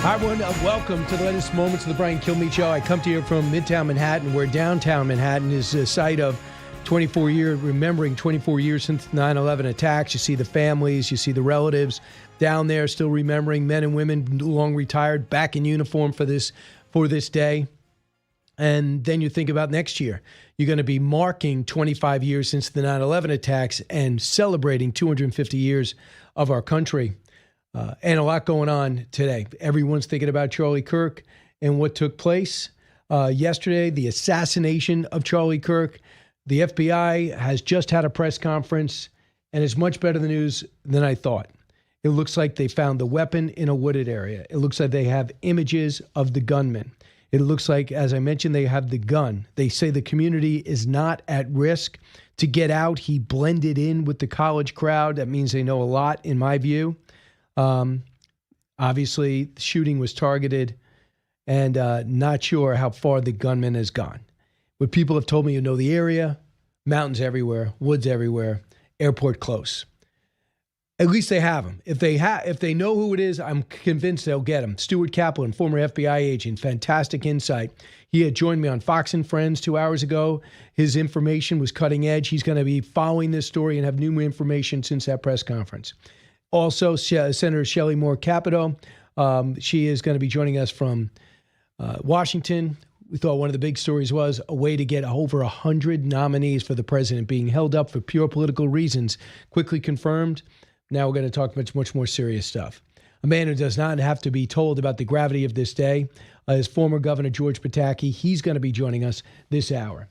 Hi, everyone. Welcome to the latest moments of the Brian Kilmeade Show. I come to you from Midtown Manhattan, where downtown Manhattan is a site of 24 years since 9/11 attacks. You see the families, you see the relatives down there still remembering, men and women long retired, back in uniform for this day. And then you think about next year. You're going to be marking 25 years since the 9/11 attacks and celebrating 250 years of our country. And a lot going on today. Everyone's thinking about Charlie Kirk and what took place yesterday, the assassination of Charlie Kirk. The FBI has just had a press conference, and it's much better news than I thought. It looks like they found the weapon in a wooded area. It looks like they have images of the gunman. It looks like, as I mentioned, they have the gun. They say the community is not at risk to get out. He blended in with the college crowd. That means they know a lot, in my view. Obviously, the shooting was targeted, and not sure how far the gunman has gone. What people have told me, you know the area, mountains everywhere, woods everywhere, airport close. At least they have him. If they know who it is, I'm convinced they'll get him. Stuart Kaplan, former FBI agent, fantastic insight. He had joined me on Fox and Friends 2 hours ago. His information was cutting edge. He's going to be following this story and have new information since that press conference. Also, Senator Shelley Moore Capito, she is going to be joining us from Washington. We thought one of the big stories was a way to get over 100 nominees for the president being held up for pure political reasons, quickly confirmed. Now we're going to talk much more serious stuff. A man who does not have to be told about the gravity of this day is former Governor George Pitaki. He's going to be joining us this hour.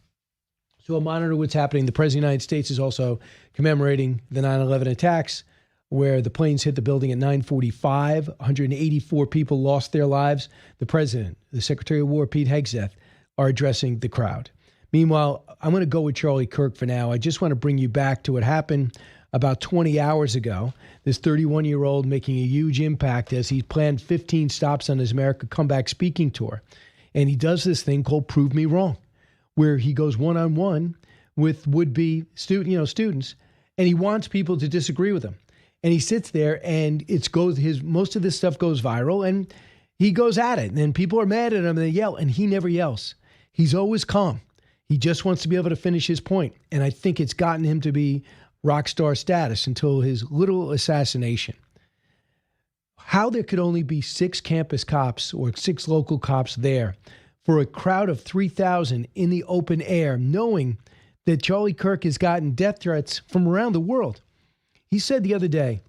So we'll monitor what's happening. The President of the United States is also commemorating the 9/11 attacks, where the planes hit the building at 9:45. 184 people lost their lives. The president, the Secretary of War, Pete Hegseth, are addressing the crowd. Meanwhile, I'm going to go with Charlie Kirk for now. I just want to bring you back to what happened about 20 hours ago. This 31-year-old making a huge impact as he planned 15 stops on his America Comeback speaking tour. And he does this thing called Prove Me Wrong, where he goes one-on-one with would-be students, and he wants people to disagree with him. And he sits there, and most of this stuff goes viral, and he goes at it. And then people are mad at him, and they yell, and he never yells. He's always calm. He just wants to be able to finish his point. And I think it's gotten him to be rock star status until his little assassination. How there could only be 6 campus cops or 6 local cops there for a crowd of 3,000 in the open air, knowing that Charlie Kirk has gotten death threats from around the world. He said the other day,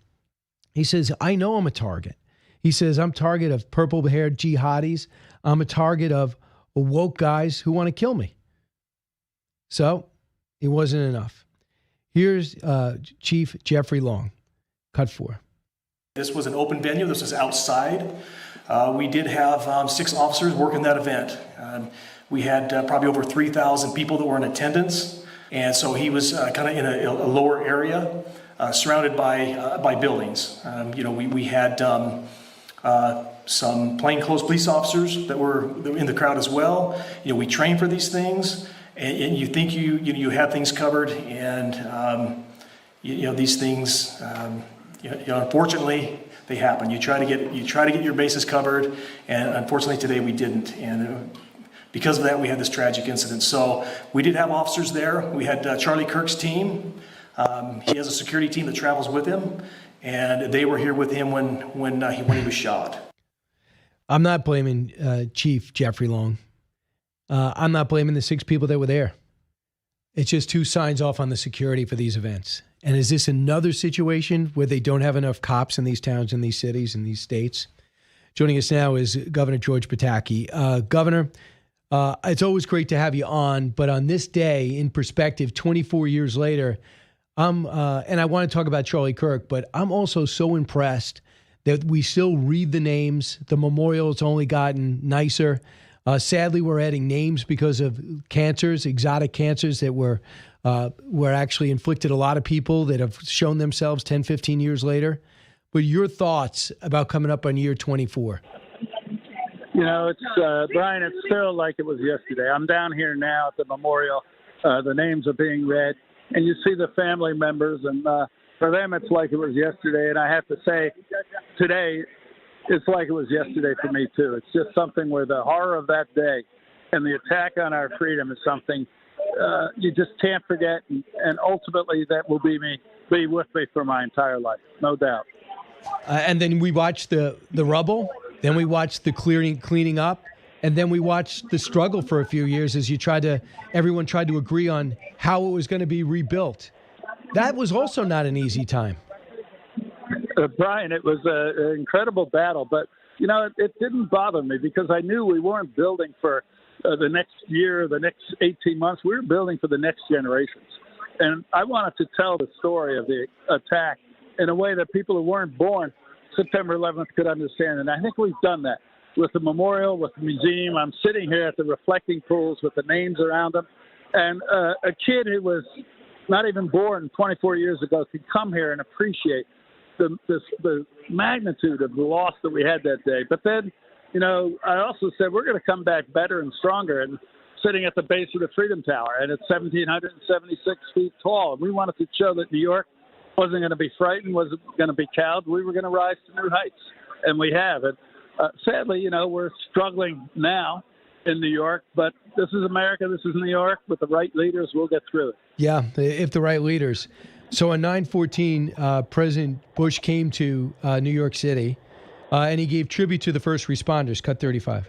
he says, I know I'm a target. He says, I'm target of purple-haired jihadis. I'm a target of woke guys who want to kill me. So it wasn't enough. Here's Chief Jeffrey Long, cut 4. This was an open venue. This was outside. We did have 6 officers working that event. We had probably over 3,000 people that were in attendance. And so he was kind of in a lower area. Surrounded by buildings. We had some plainclothes police officers that were in the crowd as well. We train for these things, and you think you have things covered, and these things, unfortunately, they happen. You try to get your bases covered, and unfortunately today we didn't. And because of that, we had this tragic incident. So we did have officers there. We had Charlie Kirk's team. He has a security team that travels with him, and they were here with him when he was shot. I'm not blaming Chief Jeffrey Long. I'm not blaming the 6 people that were there. It's just who signs off on the security for these events. And is this another situation where they don't have enough cops in these towns, in these cities, in these states? Joining us now is Governor George Pitaki. Governor, it's always great to have you on, but on this day, in perspective, 24 years later, and I want to talk about Charlie Kirk, but I'm also so impressed that we still read the names. The memorial's only gotten nicer. Sadly, we're adding names because of cancers, exotic cancers that were actually inflicted a lot of people that have shown themselves 10, 15 years later. But your thoughts about coming up on year 24? It's Brian, it's still like it was yesterday. I'm down here now at the memorial. The names are being read. And you see the family members, and for them it's like it was yesterday. And I have to say, today, it's like it was yesterday for me, too. It's just something where the horror of that day and the attack on our freedom is something you just can't forget. And ultimately, that will be with me for my entire life, no doubt. And then we watched the rubble, then we watched the cleaning up, and then we watched the struggle for a few years as everyone tried to agree on how it was going to be rebuilt. That was also not an easy time. Brian, it was an incredible battle, but, it didn't bother me because I knew we weren't building for the next year, the next 18 months. We were building for the next generations. And I wanted to tell the story of the attack in a way that people who weren't born September 11th could understand. And I think we've done that with the memorial, with the museum. I'm sitting here at the reflecting pools with the names around them. And a kid who was not even born 24 years ago could come here and appreciate the magnitude of the loss that we had that day. But then, I also said we're going to come back better and stronger. And sitting at the base of the Freedom Tower, and it's 1,776 feet tall. And we wanted to show that New York wasn't going to be frightened, wasn't going to be cowed. We were going to rise to new heights, and we have. And sadly, we're struggling now in New York, but this is America. This is New York. With the right leaders, we'll get through it. Yeah, if the right leaders. So on 9/14, President Bush came to New York City, and he gave tribute to the first responders. Cut 35.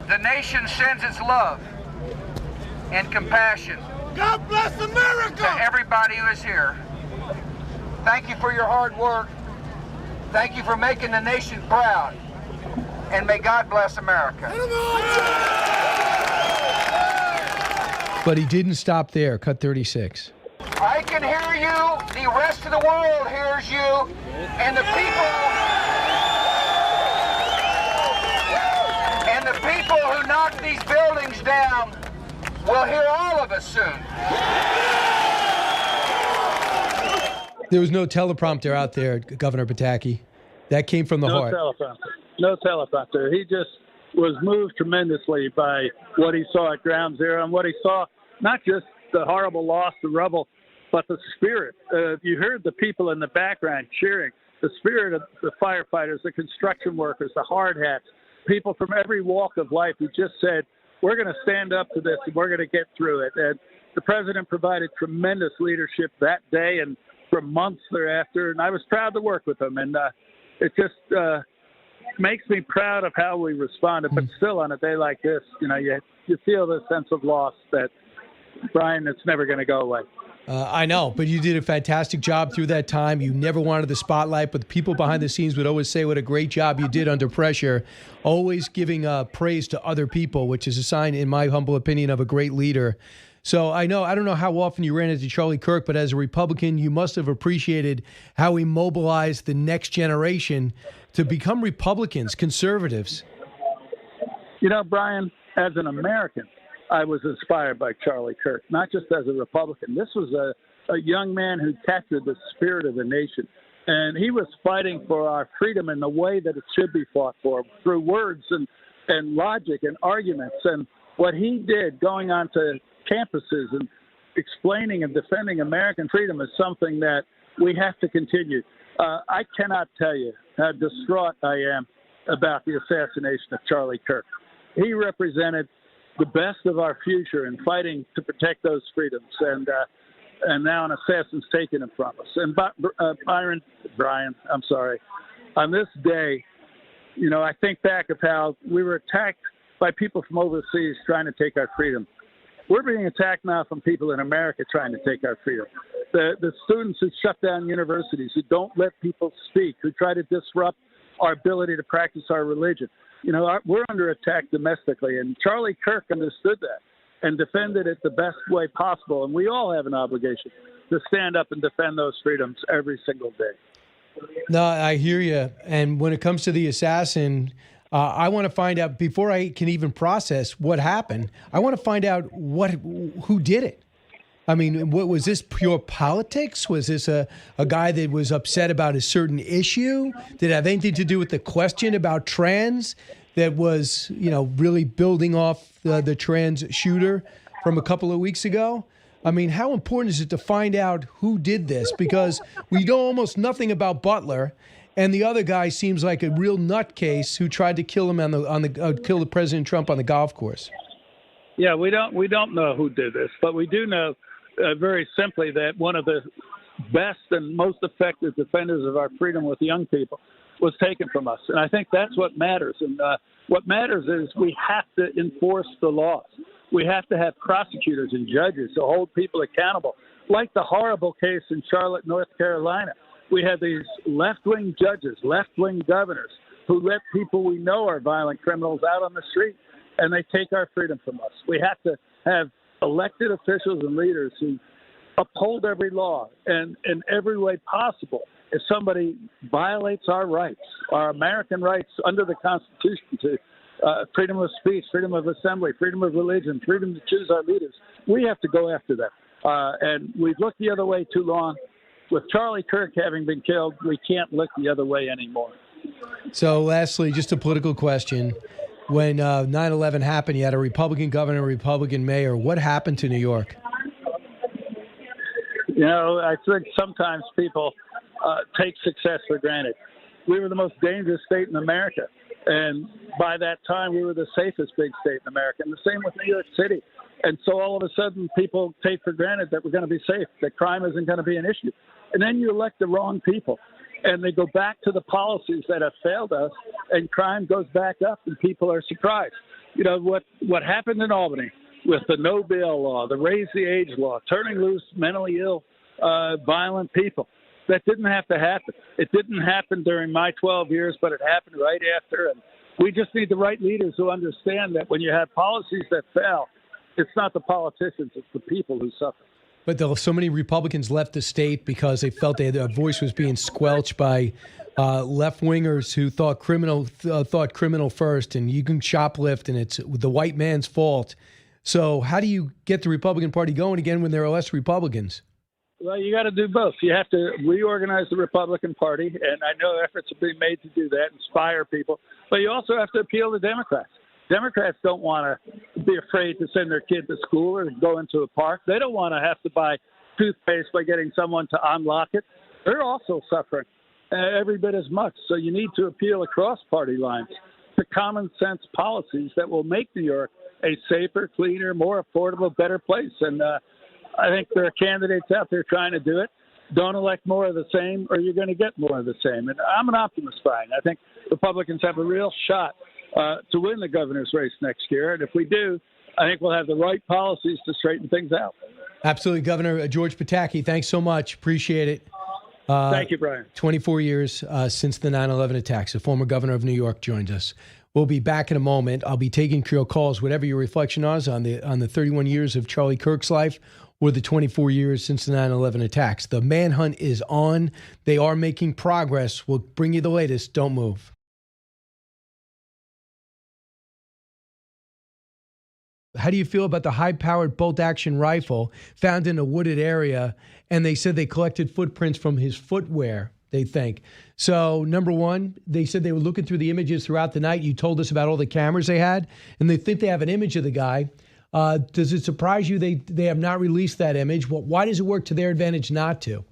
The nation sends its love and compassion. God bless America! To everybody who is here. Thank you for your hard work. Thank you for making the nation proud. And may God bless America. But he didn't stop there. Cut 36. I can hear you. The rest of the world hears you. And the people who knock these buildings down will hear all of us soon. There was no teleprompter out there, Governor Pitaki. That came from the heart. No teleprompter. He just was moved tremendously by what he saw at Ground Zero and what he saw, not just the horrible loss, the rubble, but the spirit. You heard the people in the background cheering, the spirit of the firefighters, the construction workers, the hard hats, people from every walk of life who just said, we're going to stand up to this and we're going to get through it. And the president provided tremendous leadership that day and for months thereafter. And I was proud to work with him. And it just makes me proud of how we responded. But still, on a day like this, you feel this sense of loss that, Brian, it's never going to go away. I know, but you did a fantastic job through that time. You never wanted the spotlight, but the people behind the scenes would always say what a great job you did under pressure, always giving praise to other people, which is a sign, in my humble opinion, of a great leader. So I don't know how often you ran into Charlie Kirk, but as a Republican, you must have appreciated how he mobilized the next generation to become Republicans, conservatives. Brian, as an American, I was inspired by Charlie Kirk, not just as a Republican. This was a young man who captured the spirit of the nation. And he was fighting for our freedom in the way that it should be fought for, through words and logic and arguments. And what he did going on to campuses and explaining and defending American freedom is something that we have to continue. I cannot tell you how distraught I am about the assassination of Charlie Kirk. He represented the best of our future in fighting to protect those freedoms, and now an assassin's taken it from us. And Brian, I'm sorry. On this day, I think back of how we were attacked by people from overseas trying to take our freedom. We're being attacked now from people in America trying to take our freedom. The students who shut down universities, who don't let people speak, who try to disrupt our ability to practice our religion. We're under attack domestically, and Charlie Kirk understood that and defended it the best way possible. And we all have an obligation to stand up and defend those freedoms every single day. No, I hear you. And when it comes to the assassin, I want to find out, before I can even process what happened, I want to find out who did it. I mean, was this pure politics? Was this a guy that was upset about a certain issue? Did it have anything to do with the question about trans that was, really building off the trans shooter from a couple of weeks ago? I mean, how important is it to find out who did this? Because we know almost nothing about Butler, And the other guy seems like a real nutcase who tried to kill him kill the President Trump on the golf course. Yeah, we don't know who did this, but we do know very simply that one of the best and most effective defenders of our freedom with young people was taken from us. And I think that's what matters. And what matters is we have to enforce the laws. We have to have prosecutors and judges to hold people accountable. Like the horrible case in Charlotte, North Carolina. We had these left-wing judges, left-wing governors who let people we know are violent criminals out on the street, and they take our freedom from us. We have to have elected officials and leaders who uphold every law and in every way possible. If somebody violates our rights, our American rights under the Constitution to freedom of speech, freedom of assembly, freedom of religion, freedom to choose our leaders, we have to go after them. And we've looked the other way too long. With Charlie Kirk having been killed, we can't look the other way anymore. So lastly, just a political question. When 9/11 happened, you had a Republican governor, a Republican mayor. What happened to New York? You know, I think sometimes people take success for granted. We were the most dangerous state in America. And by that time, we were the safest big state in America. And the same with New York City. And so all of a sudden, people take for granted that we're going to be safe, that crime isn't going to be an issue. And then you elect the wrong people. And they go back to the policies that have failed us, and crime goes back up, and people are surprised. You know, what happened in Albany with the no bail law, the raise the age law, turning loose mentally ill, violent people, that didn't have to happen. It didn't happen during my 12 years, but it happened right after. And we just need the right leaders who understand that when you have policies that fail, it's not the politicians, it's the people who suffer. But so many Republicans left the state because they felt their voice was being squelched by left-wingers who thought criminal first, and you can shoplift, and it's the white man's fault. So how do you get the Republican Party going again when there are less Republicans? Well, you got to do both. You have to reorganize the Republican Party, and I know efforts are being made to do that, inspire people. But you also have to appeal to Democrats. Democrats don't want to be afraid to send their kid to school or go into a park. They don't want to have to buy toothpaste by getting someone to unlock it. They're also suffering every bit as much. So you need to appeal across party lines to common sense policies that will make New York a safer, cleaner, more affordable, better place. And I think there are candidates out there trying to do it. Don't elect more of the same, or you're going to get more of the same. And I'm an optimist, Brian. I think Republicans have a real shot to win the governor's race next year. And if we do, I think we'll have the right policies to straighten things out. Absolutely. Governor George Pitaki, thanks so much. Appreciate it. Thank you, Brian. 24 years since the 9/11 attacks. The former governor of New York joins us. We'll be back in a moment. I'll be taking your calls, whatever your reflection is on the 31 years of Charlie Kirk's life or the 24 years since the 9/11 attacks. The manhunt is on. They are making progress. We'll bring you the latest. Don't move. How do you feel about the high-powered bolt-action rifle found in a wooded area? And they said they collected footprints from his footwear, they think. So, number one, they said they were looking through the images throughout the night. You told us about all the cameras they had, and they think they have an image of the guy. Does it surprise you they have not released that image? Well, why does it work to their advantage not to?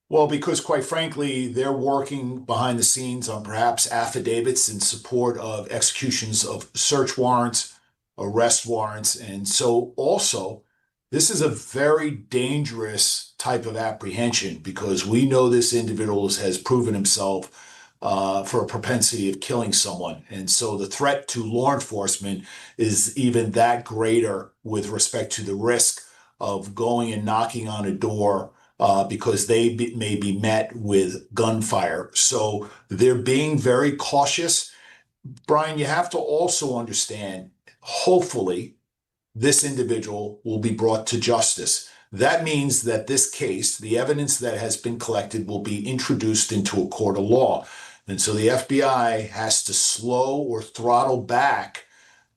Well, because quite frankly, they're working behind the scenes on perhaps affidavits in support of executions of search warrants, arrest warrants. And so also, this is a very dangerous type of apprehension because we know this individual has proven himself for a propensity of killing someone. And so the threat to law enforcement is even that greater with respect to the risk of going and knocking on a door because they may be met with gunfire. So they're being very cautious. Brian, you have to also understand, hopefully, this individual will be brought to justice. That means that this case, the evidence that has been collected, will be introduced into a court of law. And so the FBI has to slow or throttle back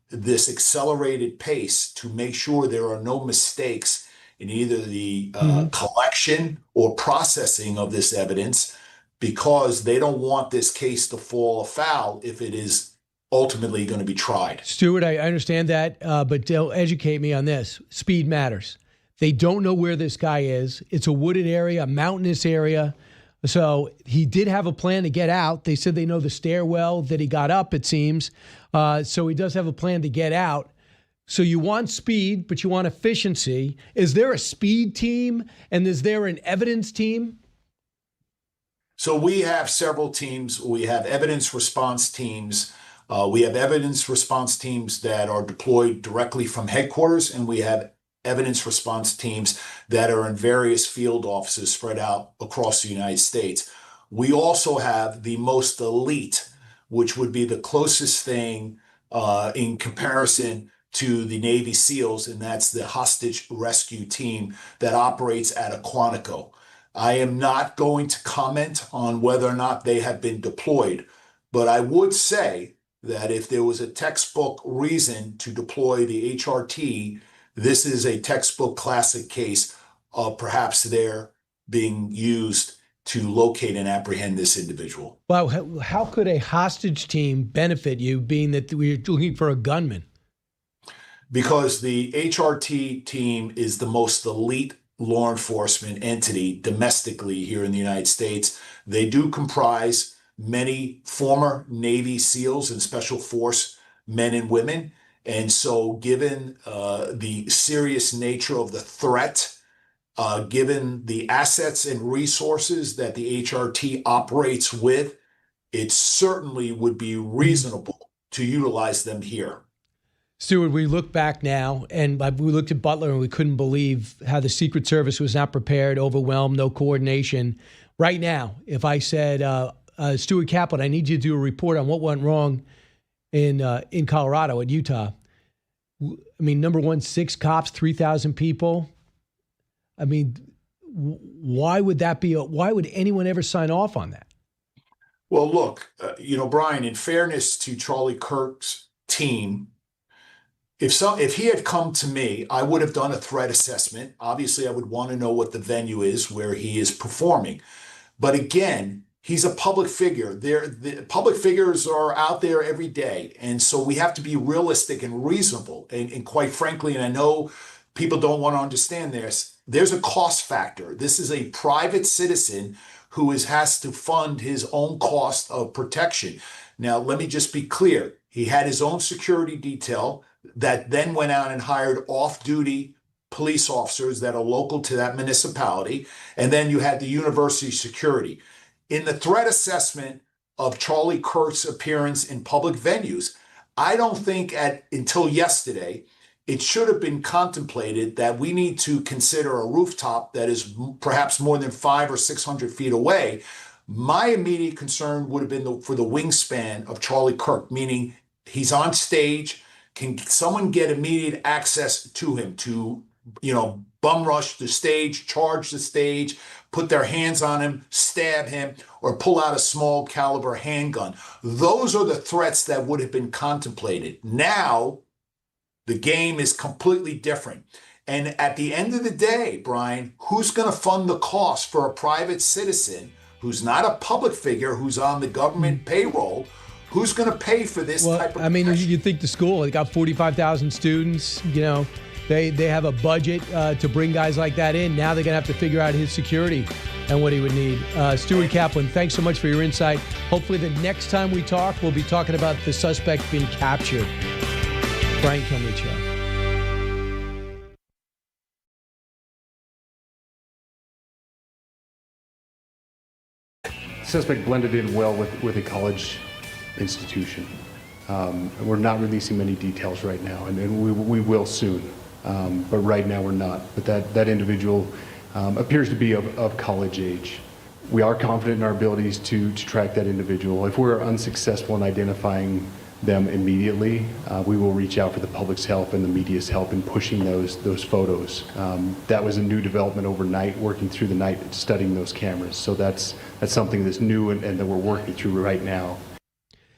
this accelerated pace to make sure there are no mistakes in either the collection or processing of this evidence, because they don't want this case to fall afoul if it is ultimately going to be tried. Stuart, I understand that, but they'll educate me on this. Speed matters. They don't know where this guy is. It's a wooded area, a mountainous area. So he did have a plan to get out. They said they know the stairwell that he got up, it seems. So he does have a plan to get out. So you want speed, but you want efficiency. Is there a speed team and is there an evidence team? So we have several teams. We have evidence response teams. We have evidence response teams that are deployed directly from headquarters, and we have evidence response teams that are in various field offices spread out across the United States. We also have the most elite, which would be the closest thing in comparison to the Navy SEALs, and that's the hostage rescue team that operates at Quantico. I am not going to comment on whether or not they have been deployed, but I would say that if there was a textbook reason to deploy the HRT, this is a textbook classic case of perhaps they're being used to locate and apprehend this individual. Well, how could a hostage team benefit you, being that we're looking for a gunman? Because the HRT team is the most elite law enforcement entity domestically here in the United States. They do comprise many former Navy SEALs and Special Force men and women. And so given the serious nature of the threat, given the assets and resources that the HRT operates with, it certainly would be reasonable to utilize them here. Stuart, we look back now, and we looked at Butler, and we couldn't believe how the Secret Service was not prepared, overwhelmed, no coordination. Right now, if I said, Stuart Kaplan, I need you to do a report on what went wrong in Colorado and Utah. I mean, number one, 6 cops, 3,000 people. I mean, why would that be? Why would anyone ever sign off on that? Well, look, Brian, in fairness to Charlie Kirk's team, if he had come to me, I would have done a threat assessment. Obviously, I would want to know what the venue is where he is performing. But again, he's a public figure. The public figures are out there every day. And so we have to be realistic and reasonable. And quite frankly, and I know people don't want to understand this, there's a cost factor. This is a private citizen who has to fund his own cost of protection. Now, let me just be clear. He had his own security detail that then went out and hired off-duty police officers that are local to that municipality. And then you had the university security. In the threat assessment of Charlie Kirk's appearance in public venues, I don't think until yesterday, it should have been contemplated that we need to consider a rooftop that is perhaps more than 500 or 600 feet away. My immediate concern would have been for the wingspan of Charlie Kirk, meaning he's on stage. Can someone get immediate access to him to, bum rush the stage, charge the stage, put their hands on him, stab him, or pull out a small caliber handgun? Those are the threats that would have been contemplated. Now, the game is completely different. And at the end of the day, Brian, who's going to fund the cost for a private citizen who's not a public figure, who's on the government payroll? Who's going to pay for this type of protection? I mean, you think the school, they got 45,000 students, they have a budget to bring guys like that in. Now they're going to have to figure out his security and what he would need. Stuart Kaplan, thanks so much for your insight. Hopefully the next time we talk, we'll be talking about the suspect being captured. Brian Kilmeade Show. Suspect blended in well with a college institution. We're not releasing many details right now, and we will soon, but right now we're not. But that individual appears to be of college age. We are confident in our abilities to track that individual. If we're unsuccessful in identifying them immediately, we will reach out for the public's help and the media's help in pushing those photos. That was a new development overnight, working through the night, studying those cameras. So that's something that's new and that we're working through right now.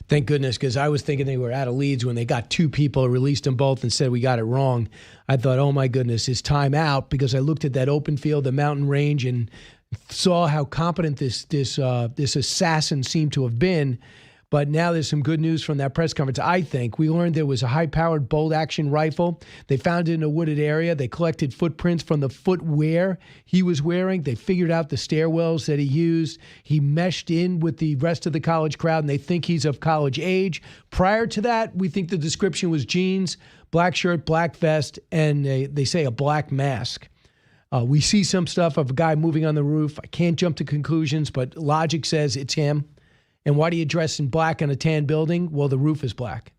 Thank goodness, because I was thinking they were out of leads when they got 2 people, released them both, and said we got it wrong. I thought, oh my goodness, it's time out, because I looked at that open field, the mountain range, and saw how competent this assassin seemed to have been. But now there's some good news from that press conference. I think we learned there was a high-powered bolt-action rifle. They found it in a wooded area. They collected footprints from the footwear he was wearing. They figured out the stairwells that he used. He meshed in with the rest of the college crowd, and they think he's of college age. Prior to that, we think the description was jeans, black shirt, black vest, and they say a black mask. We see some stuff of a guy moving on the roof. I can't jump to conclusions, but logic says it's him. And why do you dress in black in a tan building? Well, the roof is black.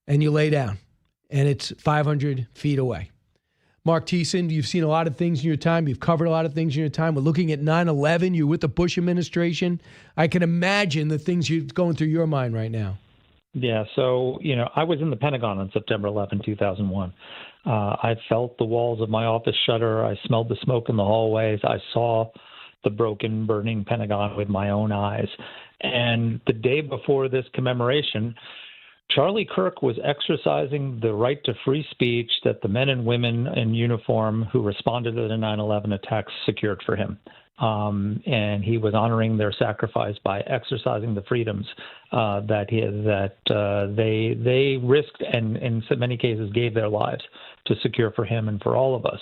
And you lay down, and it's 500 feet away. Marc Thiessen, you've seen a lot of things in your time. You've covered a lot of things in your time. We're looking at 9/11. You're with the Bush administration. I can imagine the things you're going through your mind right now. Yeah, so, I was in the Pentagon on September 11, 2001. I felt the walls of my office shudder. I smelled the smoke in the hallways. I saw the broken, burning Pentagon with my own eyes. And the day before this commemoration, Charlie Kirk was exercising the right to free speech that the men and women in uniform who responded to the 9/11 attacks secured for him. And he was honoring their sacrifice by exercising the freedoms that they risked and in so many cases gave their lives to secure for him and for all of us.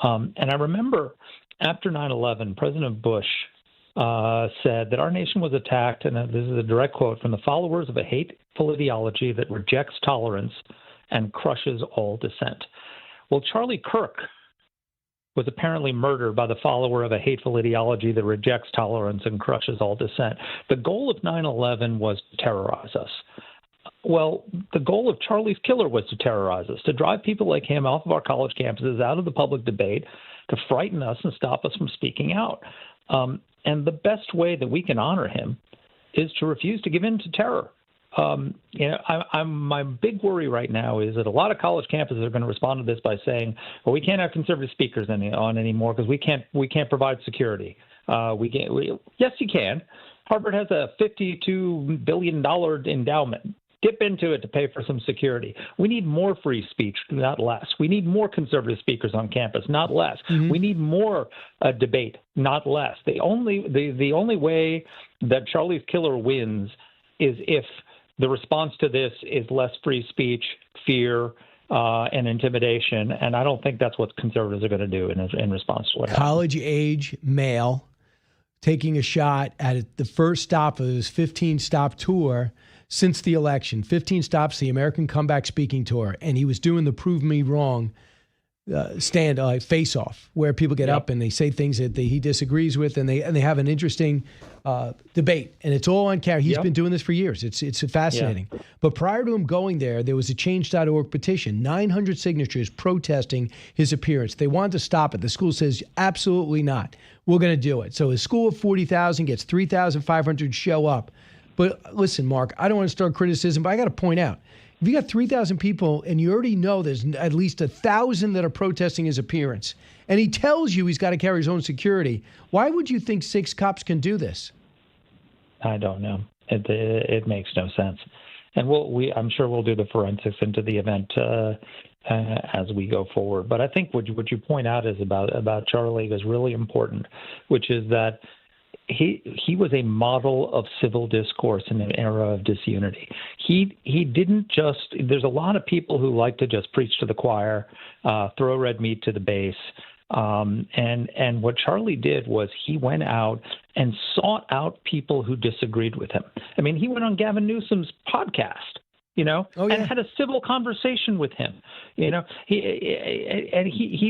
And I remember after 9/11, President Bush said that our nation was attacked, and this is a direct quote, from the followers of a hateful ideology that rejects tolerance and crushes all dissent. Well, Charlie Kirk was apparently murdered by the follower of a hateful ideology that rejects tolerance and crushes all dissent. The goal of 9/11 was to terrorize us. Well, the goal of Charlie's killer was to terrorize us, to drive people like him off of our college campuses, out of the public debate, to frighten us and stop us from speaking out. And the best way that we can honor him is to refuse to give in to terror. My big worry right now is that a lot of college campuses are going to respond to this by saying, "Well, we can't have conservative speakers on anymore because we can't provide security." Yes, you can. Harvard has a $52 billion endowment. Dip into it to pay for some security. We need more free speech, not less. We need more conservative speakers on campus, not less. Mm-hmm. We need more debate, not less. The only way that Charlie's killer wins is if the response to this is less free speech, fear, and intimidation. And I don't think that's what conservatives are going to do in response to what happened. College-age male taking a shot at the first stop of his 15-stop tour since the election. 15 stops, the American Comeback Speaking Tour. And he was doing the Prove Me Wrong face-off, where people get up and they say things that he disagrees with, and they have an interesting debate. And it's all on camera. He's been doing this for years. It's fascinating. Yeah. But prior to him going there was a Change.org petition, 900 signatures protesting his appearance. They wanted to stop it. The school says, absolutely not. We're going to do it. So his school of 40,000 gets 3,500 show up. But listen, Marc, I don't want to start criticism, but I got to point out, if you got 3,000 people and you already know there's at least 1,000 that are protesting his appearance, and he tells you he's got to carry his own security, why would you think 6 cops can do this? I don't know. It makes no sense. And I'm sure we'll do the forensics into the event as we go forward. But I think what you point out is about Charlie is really important, which is that he was a model of civil discourse in an era of disunity. He didn't just – there's a lot of people who like to just preach to the choir, throw red meat to the base. And what Charlie did was he went out and sought out people who disagreed with him. I mean, he went on Gavin Newsom's podcast, and had a civil conversation with him. He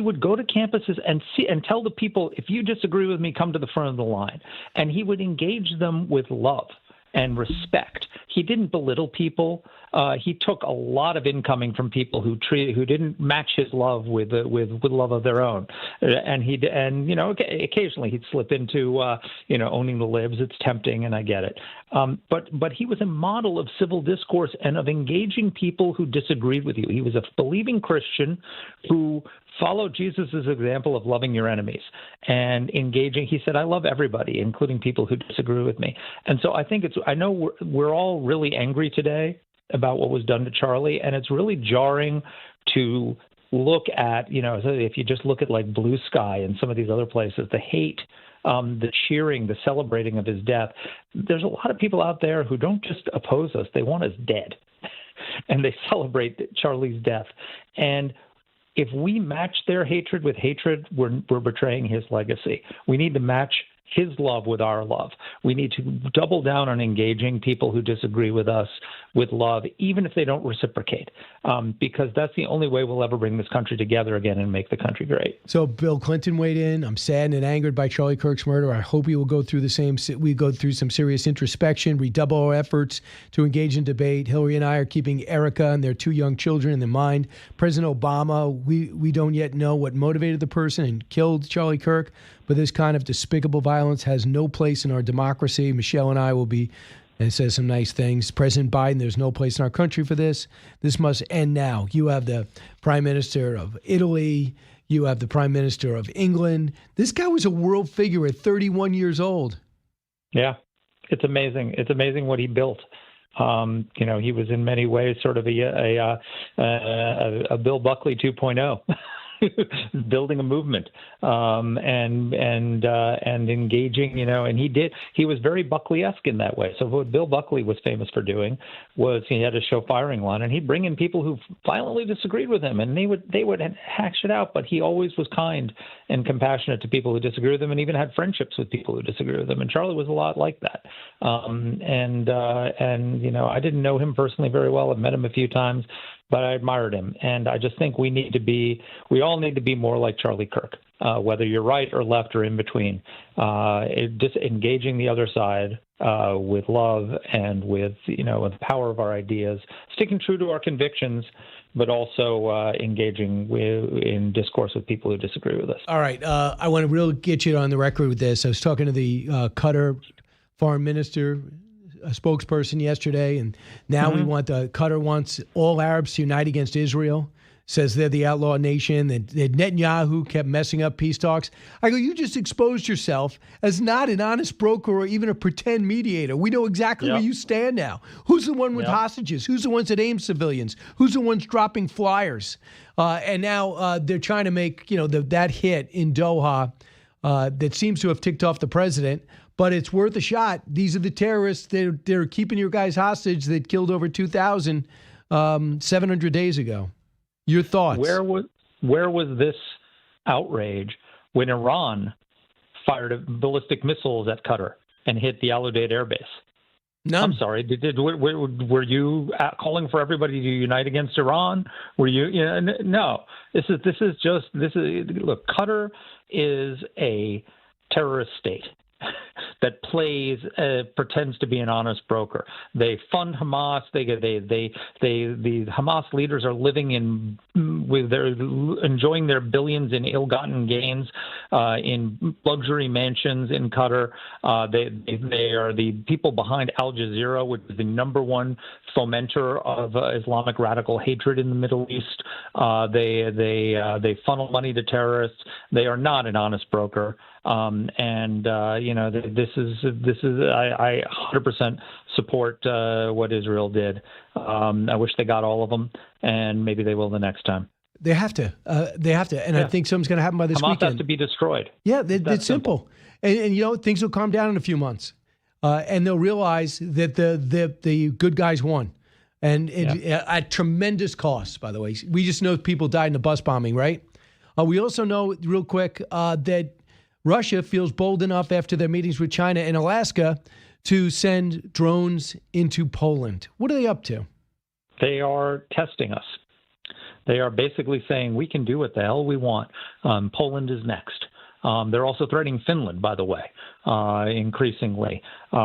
would go to campuses and tell the people, if you disagree with me, come to the front of the line. And he would engage them with love and respect. He didn't belittle people. He took a lot of incoming from people who didn't match his love with love of their own, and occasionally he'd slip into owning the libs. It's tempting, and I get it. But he was a model of civil discourse and of engaging people who disagreed with you. He was a believing Christian who followed Jesus' example of loving your enemies and engaging. He said, I love everybody, including people who disagree with me. And so I know we're all really angry today about what was done to Charlie, and it's really jarring to look at, if you just look at like Blue Sky and some of these other places, the hate the cheering, the celebrating of his death. There's a lot of people out there who don't just oppose us, they want us dead. And they celebrate Charlie's death. And if we match their hatred with hatred, we're betraying his legacy. We need to match his love with our love. We need to double down on engaging people who disagree with us with love, even if they don't reciprocate, because that's the only way we'll ever bring this country together again and make the country great. So Bill Clinton weighed in. I'm saddened and angered by Charlie Kirk's murder. I hope we will go through the same. We go through some serious introspection, redouble our efforts to engage in debate. Hillary and I are keeping Erica and their 2 young children in mind. President Obama, we don't yet know what motivated the person and killed Charlie Kirk, but this kind of despicable violence has no place in our democracy. Michelle and I will be, and says some nice things. President Biden, there's no place in our country for this. This must end now. You have the Prime Minister of Italy. You have the Prime Minister of England. This guy was a world figure at 31 years old. Yeah, it's amazing. It's amazing what he built. He was in many ways sort of a Bill Buckley 2.0. Building a movement and engaging, and he was very Buckley-esque in that way. So what Bill Buckley was famous for doing was he had a show firing line, and he'd bring in people who violently disagreed with him, and they would hash it out. But he always was kind and compassionate to people who disagree with him, and even had friendships with people who disagree with him. And Charlie was a lot like that. I didn't know him personally very well. I've met him a few times, but I admired him. And I just think we all need to be more like Charlie Kirk, whether you're right or left or in between, just engaging the other side with love and with the power of our ideas, sticking true to our convictions, but also engaging in discourse with people who disagree with us. All right. I want to really get you on the record with this. I was talking to the Qatar foreign minister, a spokesperson yesterday, and now Qatar wants all Arabs to unite against Israel, says they're the outlaw nation, that Netanyahu kept messing up peace talks. I go, you just exposed yourself as not an honest broker or even a pretend mediator. We know exactly where you stand now. Who's the one with hostages? Who's the ones that aim civilians? Who's the ones dropping flyers? And now they're trying to make that hit in Doha that seems to have ticked off the president. But it's worth a shot. These are the terrorists. They're keeping your guys hostage that killed over 2,000 700 days ago. Your thoughts? Where was this outrage when Iran fired ballistic missiles at Qatar and hit the Al Udeid Air Base? None. I'm sorry. Were you calling for everybody to unite against Iran? Were you? No. Look. Qatar is a terrorist state that pretends to be an honest broker. They fund Hamas. The Hamas leaders are living enjoying their billions in ill-gotten gains in luxury mansions in Qatar. They are the people behind Al Jazeera, which is the number one fomenter of Islamic radical hatred in the Middle East. They funnel money to terrorists. They are not an honest broker. I 100% support what Israel did. I wish they got all of them, and maybe they will the next time. They have to. And I think something's going to happen by this Hamas weekend. has to be destroyed. Yeah, it's simple. And things will calm down in a few months, and they'll realize that the good guys won, and at tremendous cost. By the way, we just know people died in a bus bombing, right? We also know, real quick, that Russia feels bold enough after their meetings with China and Alaska to send drones into Poland. What are they up to? They are testing us. They are basically saying we can do what the hell we want. Poland is next. They're also threatening Finland, by the way, increasingly. They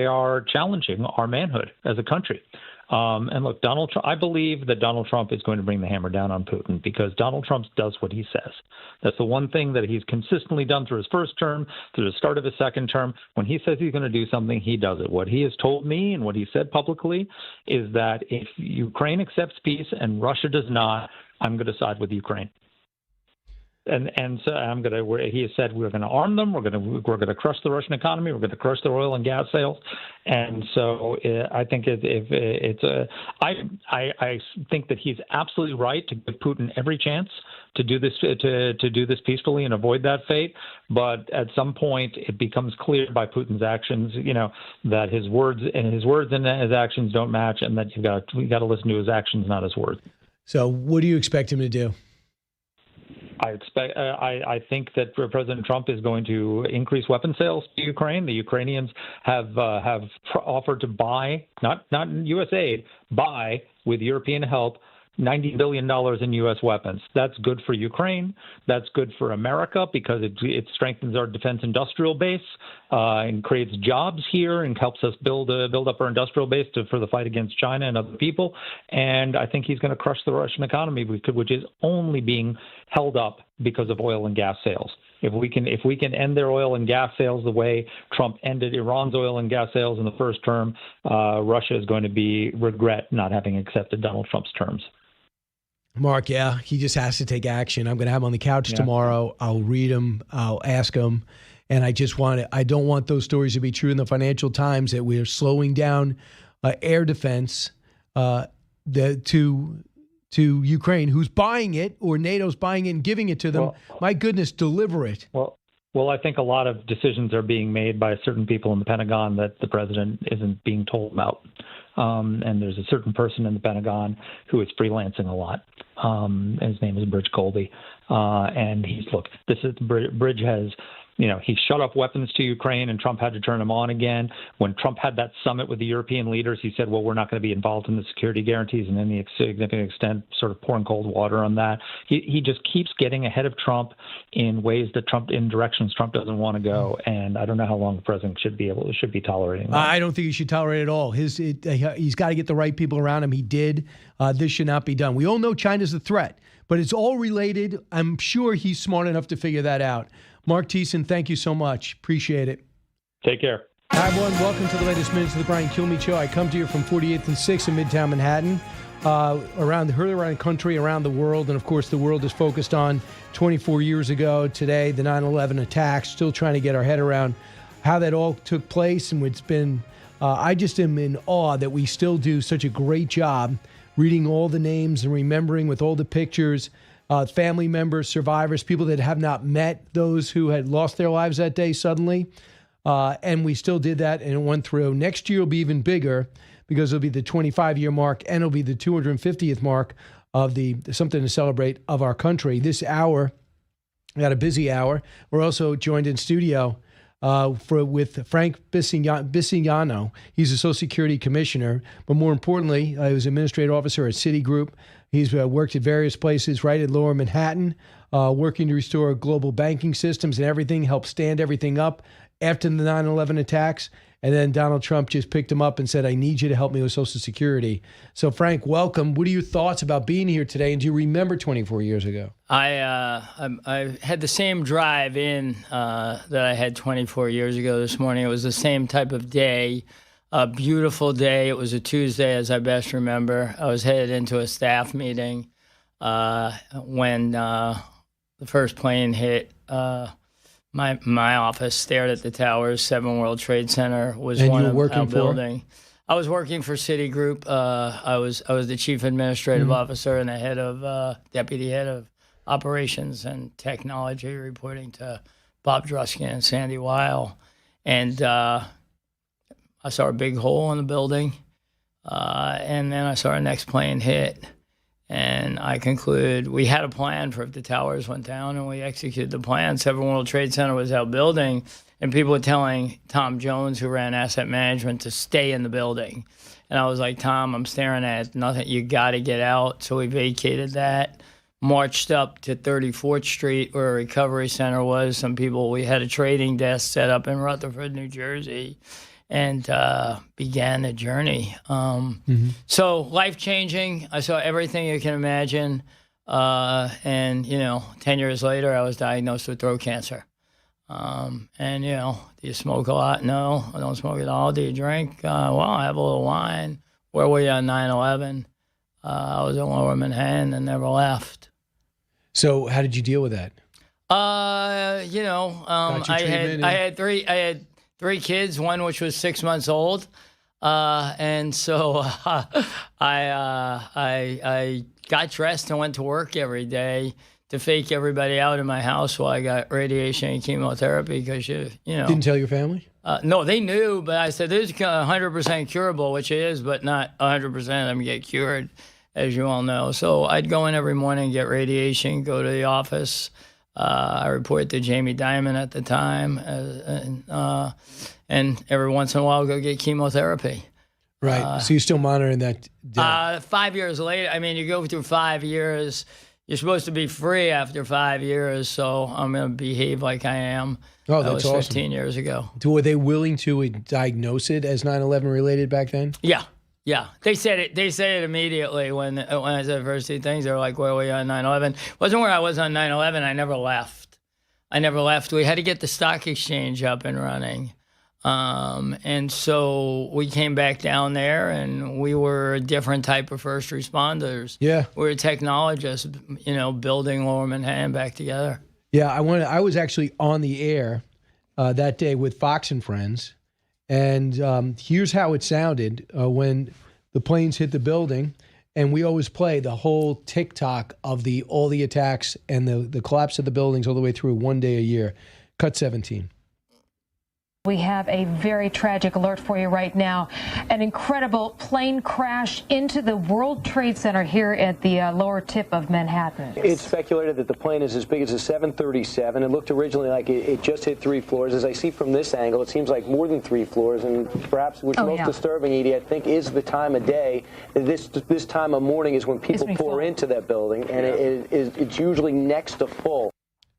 are challenging our manhood as a country. And look, I believe that Donald Trump is going to bring the hammer down on Putin because Donald Trump does what he says. That's the one thing that he's consistently done through his first term, through the start of his second term. When he says he's going to do something, he does it. What he has told me and what he said publicly is that if Ukraine accepts peace and Russia does not, I'm going to side with Ukraine. And so he has said we're going to arm them. We're going to crush the Russian economy. We're going to crush their oil and gas sales. And so I think I think that he's absolutely right to give Putin every chance to do this peacefully and avoid that fate. But at some point, it becomes clear by Putin's actions, that his words and his actions don't match, and that we got to listen to his actions, not his words. So, what do you expect him to do? I think that President Trump is going to increase weapon sales to Ukraine. The Ukrainians have offered to buy, not U.S. aid, buy with European help, $90 billion in U.S. weapons. That's good for Ukraine. That's good for America because it strengthens our defense industrial base and creates jobs here and helps us build up our industrial base for the fight against China and other people. And I think he's going to crush the Russian economy, which is only being held up because of oil and gas sales. If we can end their oil and gas sales the way Trump ended Iran's oil and gas sales in the first term, Russia is going to regret not having accepted Donald Trump's terms. Marc, yeah, he just has to take action. I'm going to have him on the couch tomorrow. I'll read him. I'll ask him. And I don't want those stories to be true in the Financial Times that we're slowing down air defense to Ukraine, who's buying it, or NATO's buying it and giving it to them. My goodness, deliver it. Well, I think a lot of decisions are being made by certain people in the Pentagon that the president isn't being told about. And there's a certain person in the Pentagon who is freelancing a lot. His name is Bridge Colby. And Bridge has, he shut off weapons to Ukraine and Trump had to turn them on again. When Trump had that summit with the European leaders, he said, well, we're not going to be involved in the security guarantees and any significant extent, sort of pouring cold water on that. He just keeps getting ahead of Trump in ways that in directions Trump doesn't want to go. And I don't know how long the president should be tolerating that. I don't think he should tolerate it at all. He's got to get the right people around him. He did. This should not be done. We all know China's a threat, but it's all related. I'm sure he's smart enough to figure that out. Marc Thiessen, thank you so much. Appreciate it. Take care. Hi, everyone. Welcome to the latest minutes of the Brian Kilmeade Show. I come to you from 48th and 6th in Midtown Manhattan, around the country, around the world. And, of course, the world is focused on 24 years ago today, the 9/11 attacks, still trying to get our head around how that all took place. And it's been, I just am in awe that we still do such a great job reading all the names and remembering with all the pictures, family members, survivors, people that have not met those who had lost their lives that day suddenly. And we still did that, and it went through. Next year will be even bigger because it'll be the 25-year mark, and it'll be the 250th mark of something to celebrate of our country. This hour, we got a busy hour. We're also joined in studio with Frank Bisignano. He's a Social Security commissioner, but more importantly, he was administrative officer at Citigroup. He's worked at various places right at Lower Manhattan, working to restore global banking systems and everything, help stand everything up after the 9/11 attacks. And then Donald Trump just picked him up and said, I need you to help me with Social Security. So, Frank, welcome. What are your thoughts about being here today? And do you remember 24 years ago? I had the same drive in that I had 24 years ago this morning. It was the same type of day, a beautiful day. It was a Tuesday, as I best remember. I was headed into a staff meeting when the first plane hit. My office stared at the towers. 7 World Trade Center was one of our building. I was working for Citigroup. I was the chief administrative officer and the head of deputy head of operations and technology, reporting to Bob Druskin and Sandy Weil. And I saw a big hole in the building, and then I saw our next plane hit. And I concluded we had a plan for if the towers went down, and we executed the plan. 7 World Trade Center was out building, and people were telling Tom Jones, who ran asset management, to stay in the building. And I was like, Tom, I'm staring at nothing. You got to get out. So we vacated that, marched up to 34th Street, where a recovery center was. We had a trading desk set up in Rutherford, New Jersey, and began the journey. So life-changing. I saw everything you can imagine. And, 10 years later, I was diagnosed with throat cancer. And, do you smoke a lot? No, I don't smoke at all. Do you drink? Well, I have a little wine. Where were you on 9/11? I was in Lower Manhattan and never left. So how did you deal with that? Got your treatment I had three kids, one which was 6 months old, and so I got dressed and went to work every day to fake everybody out in my house while I got radiation and chemotherapy because you know. Didn't tell your family? No, they knew, but I said this is 100% curable, which it is, but not 100% of them get cured, as you all know. So I'd go in every morning, get radiation, go to the office. I reported to Jamie Dimon at the time, and every once in a while go get chemotherapy. Right. So you're still monitoring that day. 5 years later, I mean, you go through 5 years. You're supposed to be free after 5 years, so I'm going to behave like I am. Oh, that that's was awesome. 15 years ago. Were they willing to diagnose it as 9/11 related back then? Yeah. They said it. They said it immediately when I said the first two things. They were like, "Where were you on 9/11?" Wasn't where I was on 9/11. I never left. We had to get the stock exchange up and running, and so we came back down there, and we were a different type of first responders. Yeah, we were technologists, building Lower Manhattan back together. Yeah, I was actually on the air that day with Fox and Friends, and here's how it sounded when the planes hit the building. And we always play the whole TikTok of all the attacks and the collapse of the buildings all the way through, one day a year. Cut 17. We have a very tragic alert for you right now. An incredible plane crash into the World Trade Center here at the lower tip of Manhattan. It's speculated that the plane is as big as a 737. It looked originally like it just hit 3 floors. As I see from this angle, it seems like more than 3 floors. And perhaps what's most disturbing, Edie, I think, is the time of day. This time of morning is when people pour into that building, and it's usually next to full.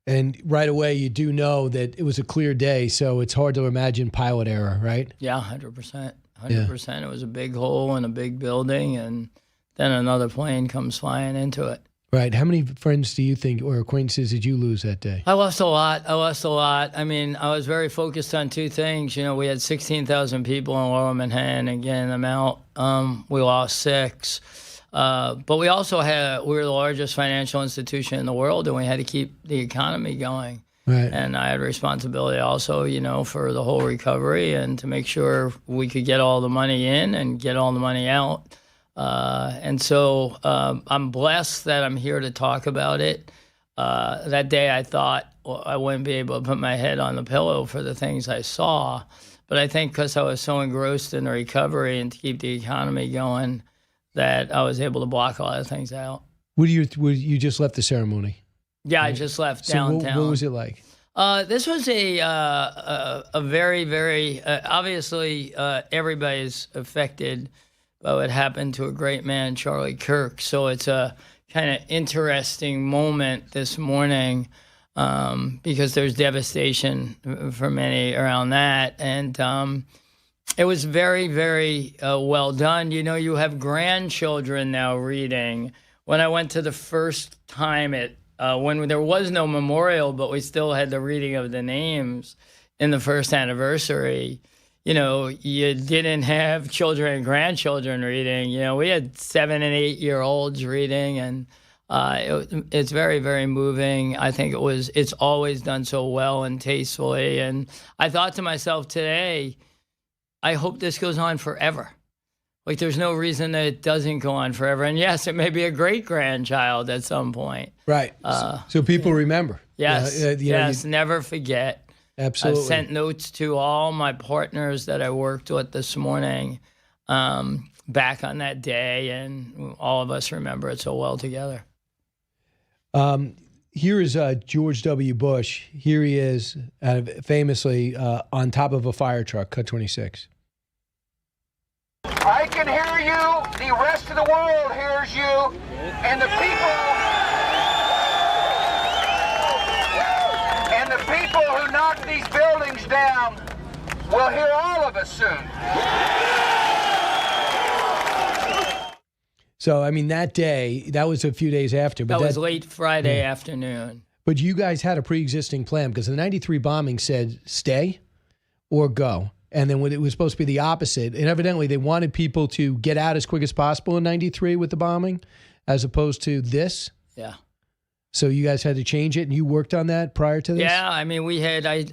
And right away, you do know that it was a clear day, so it's hard to imagine pilot error, right? Yeah, 100%. 100%. It was a big hole in a big building, and then another plane comes flying into it. Right. How many friends do you think or acquaintances did you lose that day? I lost a lot. I mean, I was very focused on two things. We had 16,000 people in Lower Manhattan, and getting them out. We lost 6. But we also we were the largest financial institution in the world, and we had to keep the economy going. Right. And I had responsibility also, for the whole recovery and to make sure we could get all the money in and get all the money out. And so I'm blessed that I'm here to talk about it. That day I thought I wouldn't be able to put my head on the pillow for the things I saw. But I think because I was so engrossed in the recovery and to keep the economy going, that I was able to block a lot of things out. You just left the ceremony? Yeah, I just left downtown. What was it like? This was a very, very, obviously everybody's affected by what happened to a great man, Charlie Kirk. So it's a kind of interesting moment this morning because there's devastation for many around that. And it was very, very well done. You have grandchildren now reading. When I went to the first time when there was no memorial, but we still had the reading of the names in the first anniversary, you didn't have children and grandchildren reading. We had 7 and 8 year olds reading, and it's very, very moving. I think it's always done so well and tastefully. And I thought to myself today, I hope this goes on forever. Like, there's no reason that it doesn't go on forever. And yes, it may be a great-grandchild at some point. Right. So people remember. Yes. Never forget. Absolutely. I've sent notes to all my partners that I worked with this morning back on that day, and all of us remember it so well together. Here is George W. Bush. Here he is, famously on top of a fire truck, cut 26. I can hear you. The rest of the world hears you. And the people who knock these buildings down will hear all of us soon. So, I mean, that day, that was a few days after. But that was late Friday afternoon. But you guys had a pre-existing plan because the 93 bombing said stay or go. And then when it was supposed to be the opposite, and evidently they wanted people to get out as quick as possible in 93 with the bombing, as opposed to this. Yeah. So you guys had to change it, and you worked on that prior to this? Yeah, I mean,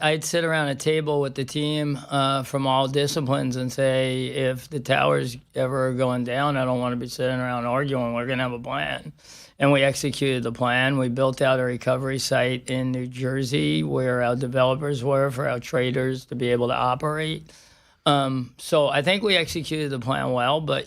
I'd sit around a table with the team from all disciplines and say, if the tower's ever going down, I don't want to be sitting around arguing. We're going to have a plan. And we executed the plan. We built out a recovery site in New Jersey where our developers were for our traders to be able to operate. So I think we executed the plan well, but,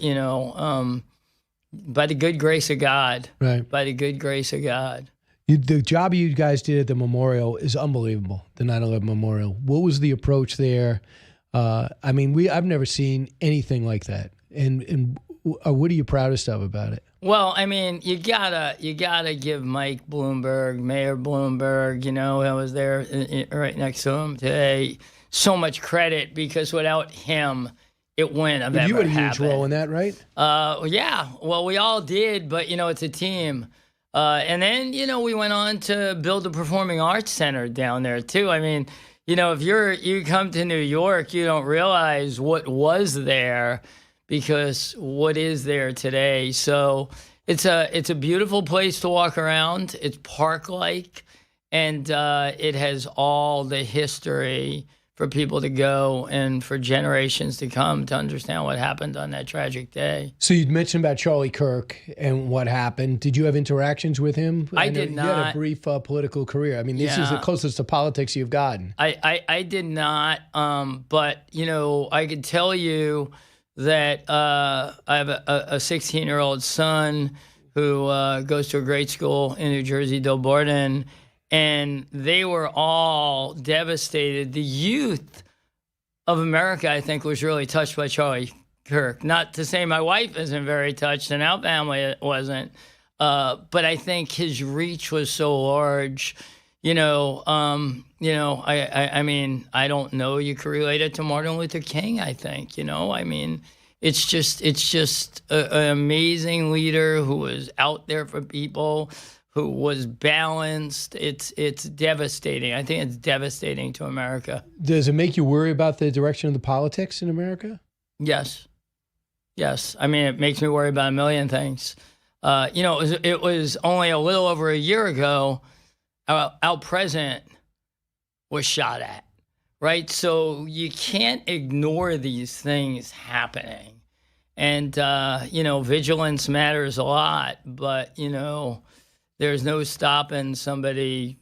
by the good grace of God. Right. By the good grace of God. The job you guys did at the memorial is unbelievable, the 9/11 memorial. What was the approach there? I mean, I've never seen anything like that. And what are you proudest of about it? Well, I mean, you gotta give Mike Bloomberg, Mayor Bloomberg, I was there right next to him today, so much credit, because without him, it wouldn't have ever happened. You had a huge role in that, right? Yeah. Well, we all did, but, it's a team. And then, we went on to build a performing arts center down there, too. I mean, if you come to New York, you don't realize what was there because what is there today. So it's a beautiful place to walk around. It's park-like, and it has all the history for people to go and for generations to come to understand what happened on that tragic day. So you'd mentioned about Charlie Kirk and what happened. Did you have interactions with him? I did not. You had a brief political career. I mean, this is the closest to politics you've gotten. I did not, but, I could tell you that I have a 16-year-old son who goes to a great school in New Jersey, Delborden, and they were all devastated. The youth of America, I think, was really touched by Charlie Kirk. Not to say my wife isn't very touched, and our family wasn't, but I think his reach was so large. I mean, I don't know. You could relate it to Martin Luther King, I think. I mean, it's just an amazing leader who was out there for people, who was balanced. It's devastating. I think it's devastating to America. Does it make you worry about the direction of the politics in America? Yes. I mean, it makes me worry about a million things. It was only a little over a year ago, our president was shot at, right? So you can't ignore these things happening. And, vigilance matters a lot, but, there's no stopping somebody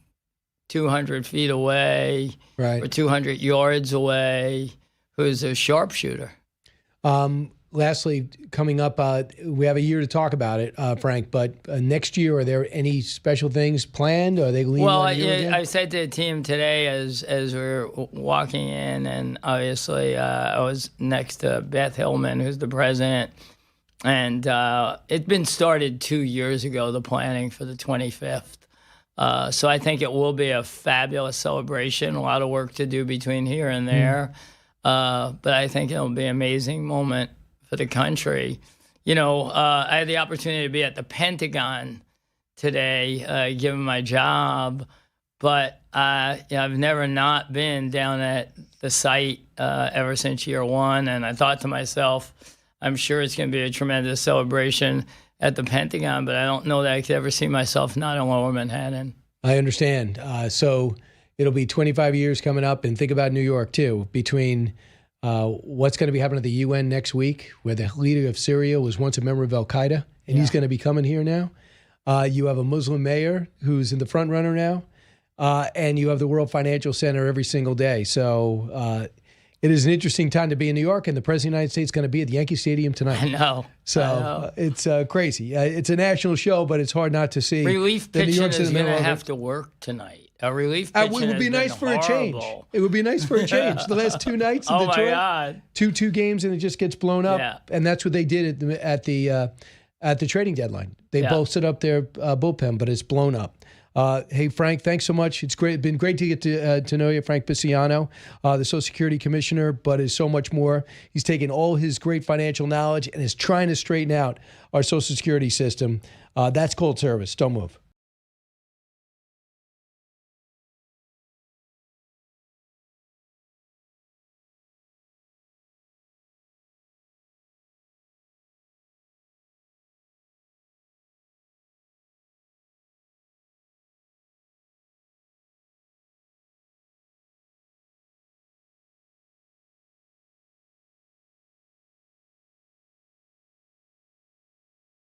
200 feet away or 200 yards away who's a sharpshooter. Lastly, coming up, we have a year to talk about it, Frank, but next year, are there any special things planned? Are they leaving on you again? I said to the team today as we were walking in, and obviously I was next to Beth Hillman, who's the president, and it'd been started 2 years ago, the planning for the 25th. So I think it will be a fabulous celebration, a lot of work to do between here and there. But I think it'll be an amazing moment for the country. I had the opportunity to be at the Pentagon today, given my job, but I've never not been down at the site ever since year one. And I thought to myself, I'm sure it's going to be a tremendous celebration at the Pentagon, but I don't know that I could ever see myself not in Lower Manhattan. I understand. So it'll be 25 years coming up, and think about New York too, between what's going to be happening at the UN next week, where the leader of Syria was once a member of Al-Qaeda, and he's going to be coming here now. You have a Muslim mayor who's in the front runner now, and you have the World Financial Center every single day. So it is an interesting time to be in New York, and the President of the United States is going to be at the Yankee Stadium tonight. I know. So it's crazy. It's a national show, but it's hard not to see. Relief pitching is going to have to work tonight. A relief pitching it would be nice for horrible. a change. It would be nice for a change. The last two nights in Detroit, my God. two games, and it just gets blown up. And that's what they did at the trading deadline. They bolstered up their bullpen, but it's blown up. Hey, Frank, thanks so much. It's been great to get to know you, Frank Bisignano, the Social Security Commissioner, but is so much more. He's taken all his great financial knowledge and is trying to straighten out our Social Security system. That's cold service. Don't move.